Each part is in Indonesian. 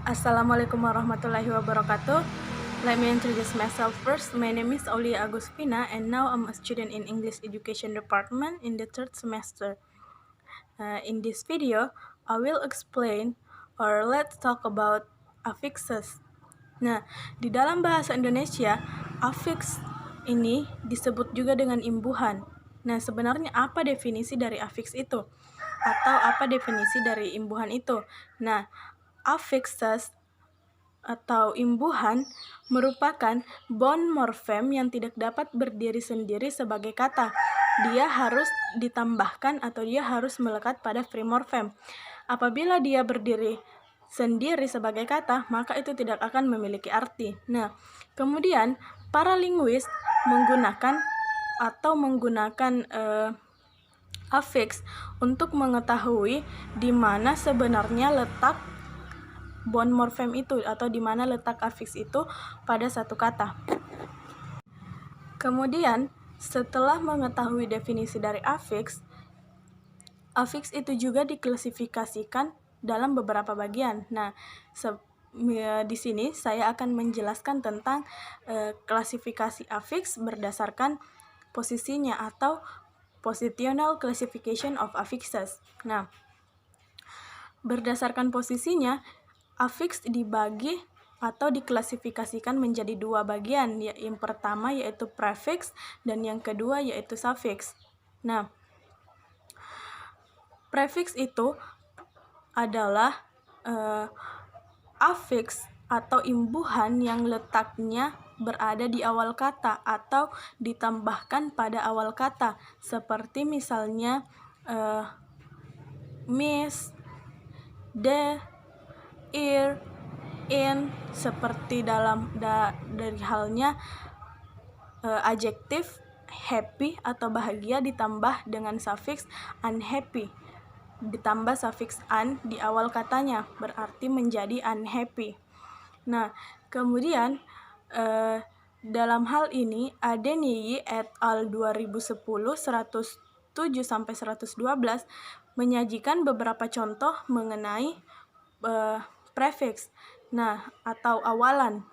Assalamualaikum warahmatullahi wabarakatuh. Let me introduce myself first. My name is Aulia Agustina and now I'm a student in English Education Department in the third semester. In this video, I will explain or let's talk about affixes. Nah, di dalam bahasa Indonesia, affix ini disebut juga dengan imbuhan. Nah, sebenarnya apa definisi dari affix itu? Atau apa definisi dari imbuhan itu? Nah, affixes atau imbuhan merupakan bond morfem yang tidak dapat berdiri sendiri sebagai kata. Dia harus ditambahkan atau dia harus melekat pada free morfem. Apabila dia berdiri sendiri sebagai kata, maka itu tidak akan memiliki arti. Nah, kemudian para linguis menggunakan affix untuk mengetahui di mana sebenarnya letak bond morfem itu atau di mana letak affix itu pada satu kata. Kemudian, setelah mengetahui definisi dari affix itu juga diklasifikasikan dalam beberapa bagian. Nah, di sini saya akan menjelaskan tentang klasifikasi affix berdasarkan posisinya atau positional classification of affixes. Nah, berdasarkan posisinya, affix dibagi atau diklasifikasikan menjadi dua bagian. Yang pertama yaitu prefix dan yang kedua yaitu suffix. Nah, prefix itu adalah affix atau imbuhan yang letaknya berada di awal kata atau ditambahkan pada awal kata, seperti misalnya miss, the, ir, in, seperti dari halnya adjektif happy atau bahagia ditambah dengan suffix unhappy, ditambah suffix un di awal katanya, berarti menjadi unhappy. Nah, kemudian dalam hal ini Adeniyi et al. 2010 107-112 menyajikan beberapa contoh mengenai prefix. Nah, atau awalan.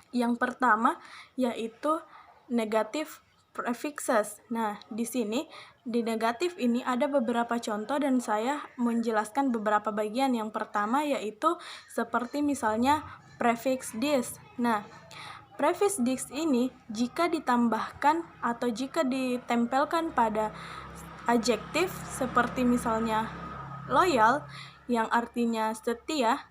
Yang pertama yaitu negative prefixes. Nah, di sini di negatif ini ada beberapa contoh dan saya menjelaskan beberapa bagian. Yang pertama yaitu seperti misalnya prefix this. Nah, prefix this ini jika ditambahkan atau jika ditempelkan pada adjektif seperti misalnya loyal yang artinya setia,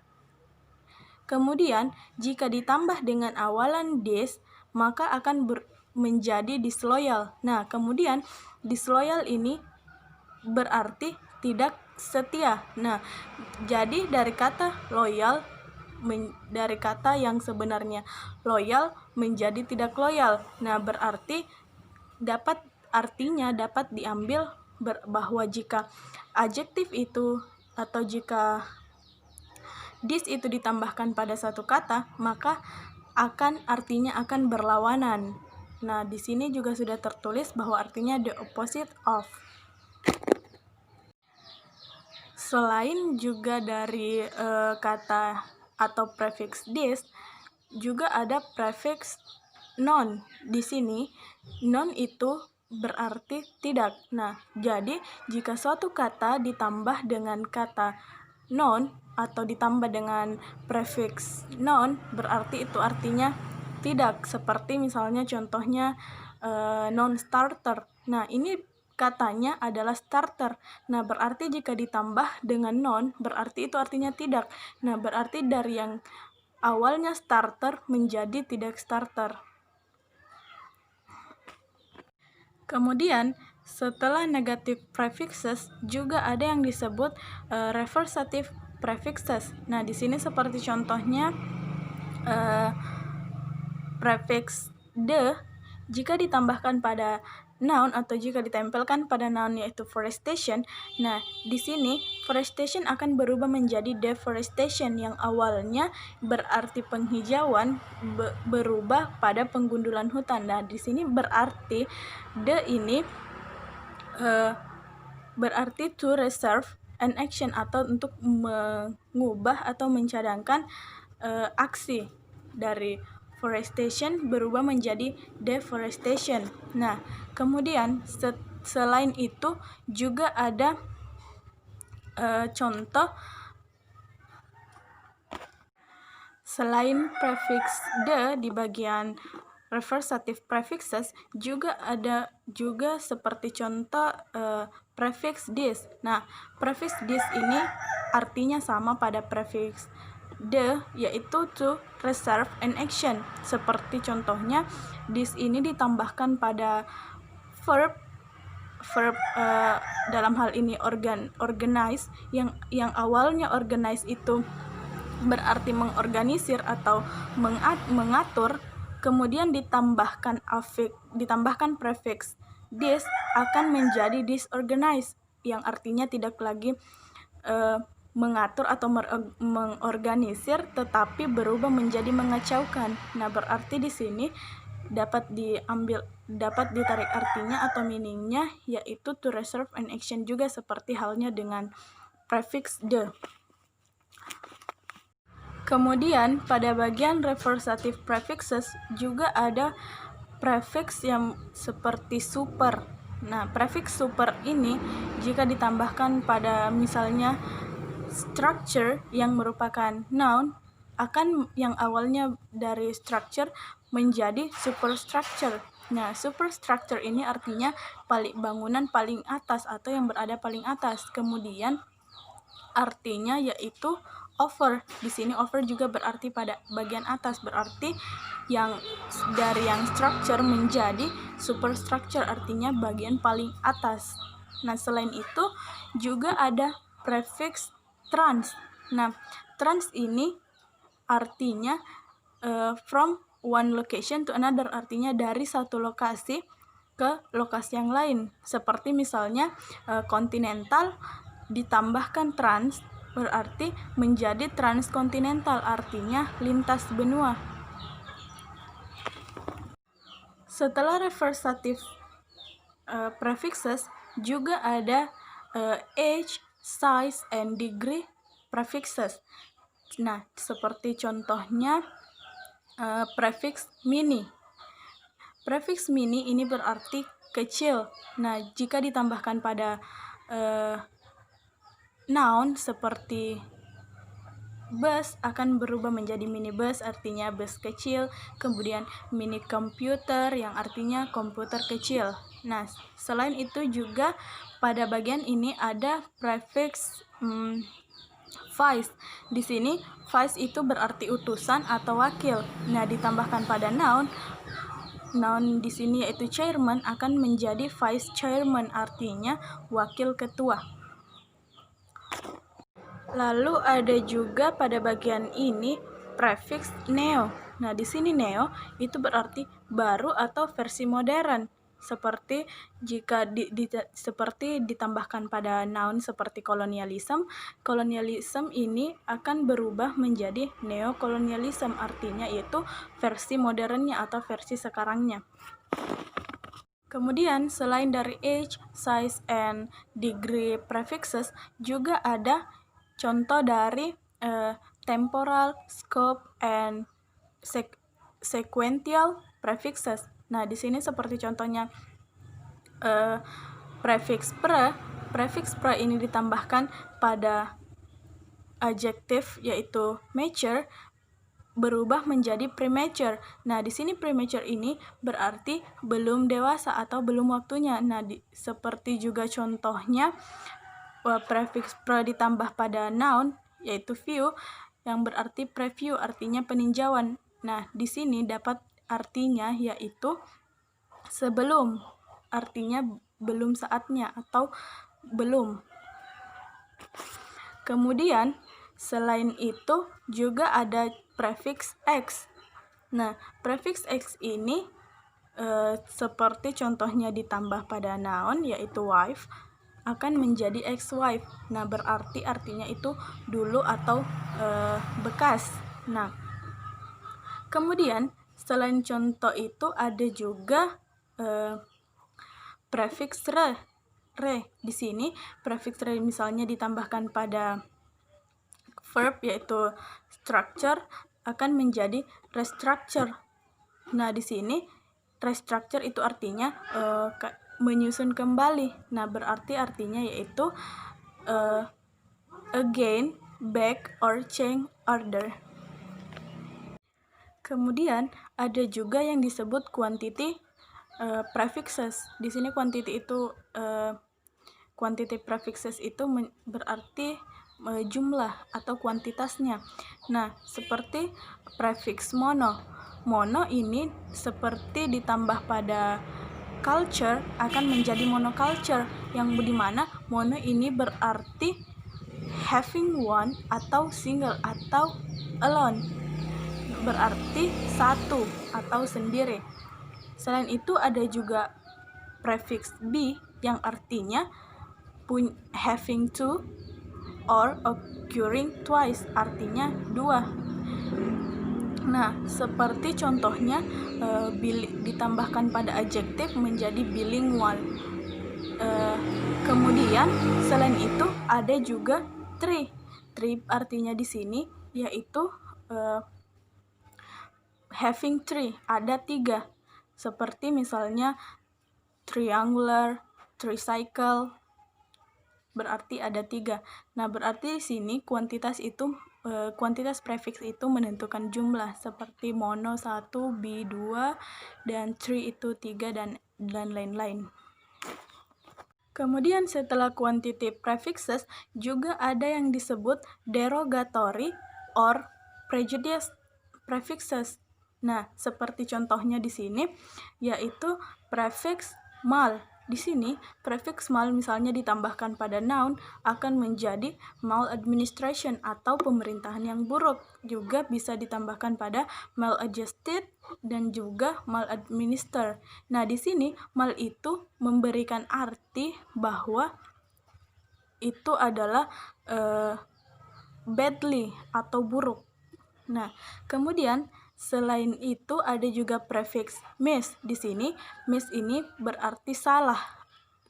kemudian jika ditambah dengan awalan this maka akan menjadi disloyal. Nah, kemudian disloyal ini berarti tidak setia. Nah, jadi dari kata loyal, dari kata yang sebenarnya loyal menjadi tidak loyal. Nah, berarti artinya dapat diambil bahwa jika adjektif itu atau jika this itu ditambahkan pada satu kata, maka artinya akan berlawanan. Nah, di sini juga sudah tertulis bahwa artinya the opposite of. Selain juga dari kata atau prefix this, juga ada prefix non. Di sini non itu berarti tidak. Nah, jadi jika suatu kata ditambah dengan kata non atau ditambah dengan prefix non, berarti itu artinya tidak. Seperti misalnya contohnya non-starter. Nah, ini katanya adalah starter. Nah, berarti jika ditambah dengan non, berarti itu artinya tidak. Nah, berarti dari yang awalnya starter menjadi tidak starter. Kemudian, setelah negative prefixes juga ada yang disebut reversative prefixes. Nah, di sini seperti contohnya prefix the jika ditambahkan pada noun atau jika ditempelkan pada noun yaitu forestation. Nah, di sini forestation akan berubah menjadi deforestation yang awalnya berarti penghijauan berubah pada penggundulan hutan. Nah, di sini berarti the ini berarti to reserve an action atau untuk mengubah atau mencadangkan aksi dari forestation berubah menjadi deforestation. Nah, kemudian selain itu juga ada contoh selain prefix the di bagian reversative prefixes juga ada juga seperti contoh prefix this. Nah, prefix this ini artinya sama pada prefix the, yaitu to reserve an action. Seperti contohnya this ini ditambahkan pada verb dalam hal ini organize yang awalnya organize itu berarti mengorganisir atau mengatur, kemudian ditambahkan prefix this akan menjadi disorganized yang artinya tidak lagi mengatur atau mengorganisir tetapi berubah menjadi mengacaukan. Nah, berarti di sini dapat ditarik artinya atau meaningnya yaitu to reserve an action juga seperti halnya dengan prefix the. Kemudian pada bagian reversative prefixes juga ada prefix yang seperti super. Nah, prefix super ini jika ditambahkan pada misalnya structure yang merupakan noun akan yang awalnya dari structure menjadi superstructure. Nah, superstructure ini artinya bangunan paling atas atau yang berada paling atas. Kemudian artinya yaitu over. Di sini over juga berarti pada bagian atas, berarti yang dari yang structure menjadi superstructure artinya bagian paling atas. Nah, selain itu juga ada prefix trans. Nah, trans ini artinya from one location to another, artinya dari satu lokasi ke lokasi yang lain. Seperti misalnya continental ditambahkan trans berarti menjadi transkontinental, artinya lintas benua. Setelah reversative prefixes juga ada age, size, and degree prefixes. Nah, seperti contohnya prefix mini. Prefix mini ini berarti kecil. Nah, jika ditambahkan pada noun seperti bus akan berubah menjadi minibus, artinya bus kecil. Kemudian mini komputer yang artinya komputer kecil. Nah, selain itu juga pada bagian ini ada prefix vice. Di sini vice itu berarti utusan atau wakil. Nah, ditambahkan pada noun di sini yaitu chairman akan menjadi vice chairman, artinya wakil ketua. Lalu ada juga pada bagian ini prefix neo. Nah, di sini neo itu berarti baru atau versi modern. Seperti jika seperti ditambahkan pada noun seperti kolonialisme ini akan berubah menjadi neokolonialisme, artinya yaitu versi modernnya atau versi sekarangnya. Kemudian selain dari age, size, and degree prefixes juga ada contoh dari temporal, scope, and sequential prefixes. Nah, di sini seperti contohnya prefix pre. Prefix pre ini ditambahkan pada adjektif yaitu mature berubah menjadi premature. Nah, di sini premature ini berarti belum dewasa atau belum waktunya. Nah, seperti juga contohnya prefix pre ditambah pada noun yaitu view yang berarti preview, artinya peninjauan. Nah, di sini dapat artinya yaitu sebelum, artinya belum saatnya atau belum. Kemudian selain itu juga ada prefix x. Nah, prefix x ini seperti contohnya ditambah pada noun yaitu wife akan menjadi ex-wife. Nah, berarti artinya itu dulu atau bekas. Nah, kemudian selain contoh itu ada juga prefix re. re. Di sini prefix re misalnya ditambahkan pada verb yaitu structure akan menjadi restructure. Nah, di sini restructure itu artinya menyusun kembali. Nah, berarti artinya yaitu again, back, or change order. Kemudian ada juga yang disebut quantity prefixes. Di sini quantity itu quantity prefixes itu berarti jumlah atau kuantitasnya. Nah, seperti prefix mono. Mono ini seperti ditambah pada culture akan menjadi monoculture, yang dimana mono ini berarti having one atau single atau alone, berarti satu atau sendiri. Selain itu ada juga prefix be yang artinya having two or occurring twice, artinya dua. Nah, seperti contohnya ditambahkan pada adjektif menjadi bilingual. Kemudian selain itu ada juga three. Three artinya di sini yaitu having three, ada tiga. Seperti misalnya triangular, tricycle, berarti ada tiga. Nah, berarti di sini kuantitas prefix itu menentukan jumlah, seperti mono 1, be 2, dan three itu 3, dan lain-lain. Kemudian setelah quantitative prefixes juga ada yang disebut derogatory or prejudice prefixes. Nah, seperti contohnya di sini yaitu prefix mal. Di sini prefix mal misalnya ditambahkan pada noun akan menjadi maladministration atau pemerintahan yang buruk. Juga bisa ditambahkan pada maladjusted dan juga maladminister. Nah, di sini mal itu memberikan arti bahwa itu adalah badly atau buruk. Nah, kemudian selain itu ada juga prefix mis. Di sini mis ini berarti salah.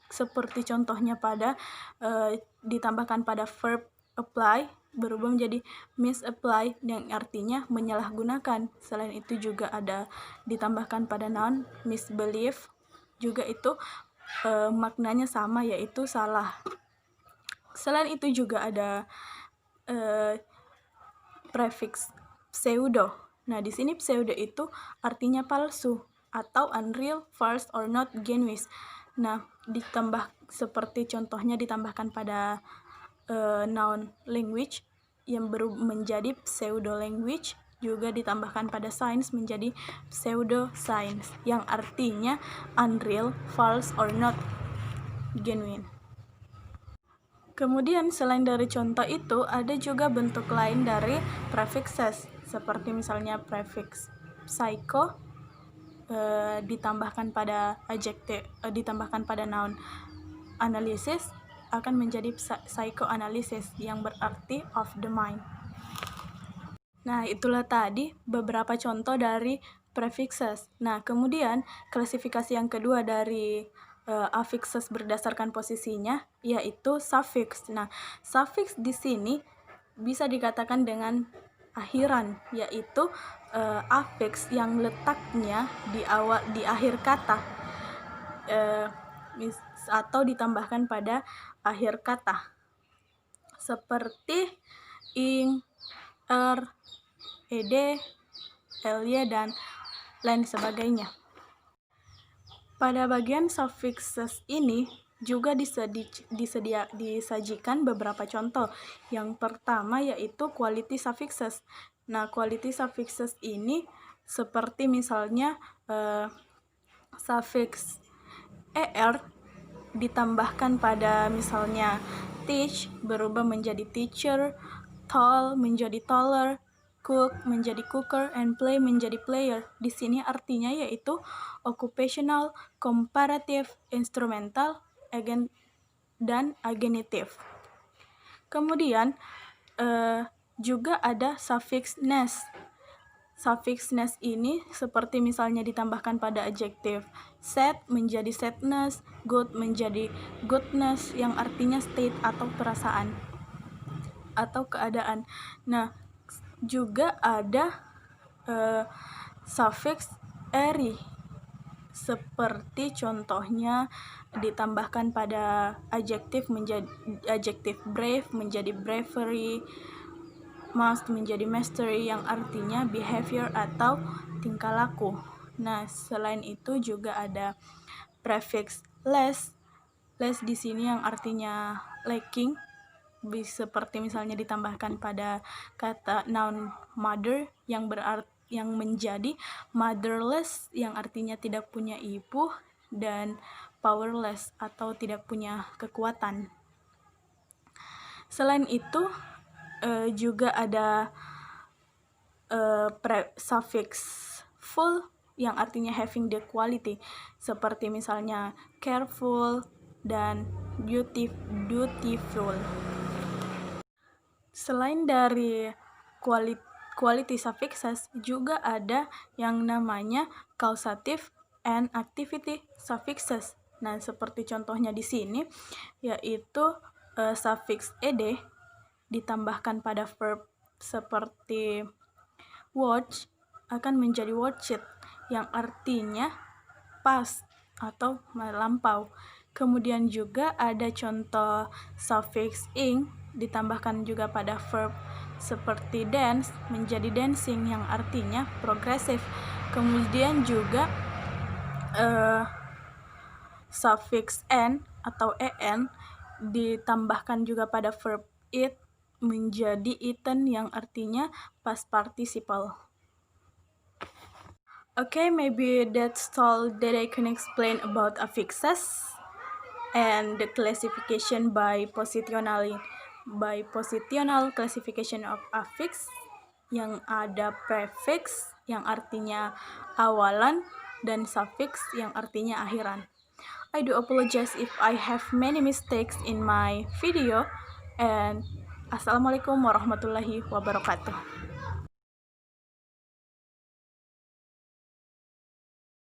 Seperti contohnya pada ditambahkan pada verb apply berubah menjadi misapply yang artinya menyalahgunakan. Selain itu juga ada ditambahkan pada noun misbelief, juga itu maknanya sama yaitu salah. Selain itu juga ada prefix pseudo. Nah, di sini pseudo itu artinya palsu atau unreal, false, or not genuine. Nah, ditambah seperti contohnya ditambahkan pada noun language yang menjadi pseudo language, juga ditambahkan pada science menjadi pseudo science yang artinya unreal, false, or not genuine. Kemudian selain dari contoh itu ada juga bentuk lain dari prefixes, seperti misalnya prefix psycho ditambahkan pada adjektif ditambahkan pada noun analysis akan menjadi psychoanalysis yang berarti of the mind. Nah, itulah tadi beberapa contoh dari prefixes. Nah, kemudian klasifikasi yang kedua dari affixes berdasarkan posisinya yaitu suffix. Nah, suffix di sini bisa dikatakan dengan akhiran, yaitu affix yang letaknya di akhir kata atau ditambahkan pada akhir kata, seperti ing, ed, ly, dan lain sebagainya. Pada bagian suffixes ini juga disajikan beberapa contoh. Yang pertama yaitu quality suffixes. Nah, quality suffixes ini seperti misalnya suffix er ditambahkan pada misalnya teach berubah menjadi teacher, tall menjadi taller, cook menjadi cooker, and play menjadi player. Di sini artinya yaitu occupational, comparative, instrumental, dan agenitive. Kemudian juga ada suffix ness. suffix ness ini seperti misalnya ditambahkan pada adjektif. Sad menjadi sadness, good menjadi goodness yang artinya state atau perasaan atau keadaan. Nah, juga ada suffix eri seperti contohnya ditambahkan pada adjektif menjadi adjektif brave menjadi bravery, must menjadi mastery yang artinya behavior atau tingkah laku. Nah, selain itu juga ada prefix less. Less di sini yang artinya lacking, seperti misalnya ditambahkan pada kata noun mother yang menjadi motherless yang artinya tidak punya ibu, dan powerless atau tidak punya kekuatan. Selain itu juga ada suffix full yang artinya having the quality, seperti misalnya careful dan dutiful. Selain dari quality suffixes, juga ada yang namanya causative and activity suffixes. Nah, seperti contohnya di sini, yaitu suffix ed ditambahkan pada verb seperti watch akan menjadi watched yang artinya past atau melampau. Kemudian juga ada contoh suffix ing ditambahkan juga pada verb seperti dance menjadi dancing yang artinya progresif. Kemudian juga suffix n atau en ditambahkan juga pada verb eat menjadi eaten yang artinya past participle. Okay, maybe that's all that I can explain about affixes and the classification by positional classification of affix, yang ada prefix yang artinya awalan dan suffix yang artinya akhiran. I do apologize if I have many mistakes in my video, and assalamualaikum warahmatullahi wabarakatuh.